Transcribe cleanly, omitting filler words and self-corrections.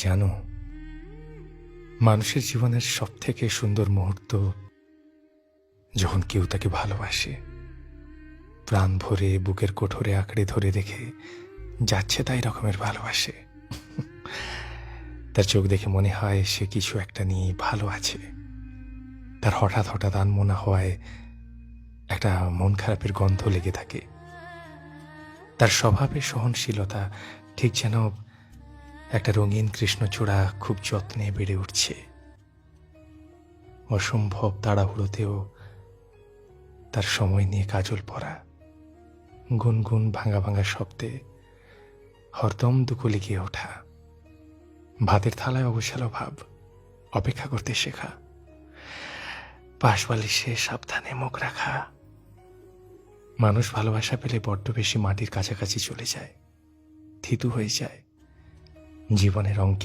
জানো, মানুষের জীবনের সবথেকে সুন্দর মুহূর্ত যখন কেউ তাকে ভালোবাসে, প্রাণ ভরে বুকের কোঠরে আঁকড়ে ধরে রেখে যাচ্ছে তাই রকমের ভালোবাসে। তার চোখ দেখে মনে হয় সে কিছু একটা নিয়ে ভালো আছে। তার হঠাৎ হঠাৎ আনমনা হওয়ায় একটা মন খারাপের গন্ধ লেগে থাকে। তার স্বভাবের সহনশীলতা ঠিক যেন একটা রঙিন কৃষ্ণচূড়া খুব যত্নে বেড়ে উঠছে। অসম্ভব তাড়াহুড়োতেও তার সময় নিয়ে কাজল পরা, গুনগুন ভাঙা ভাঙা শব্দে হরদম দুকুলি গিয়ে ওঠা, ভাতের থালায় অবসালো ভাব, অপেক্ষা করতে শেখা, পাশ বালিশে সাবধানে মুখ রাখা। মানুষ ভালোবাসা পেলে বড্ড বেশি মাটির কাছাকাছি চলে যায়, থিতু হয়ে যায়, জীবনের অঙ্কে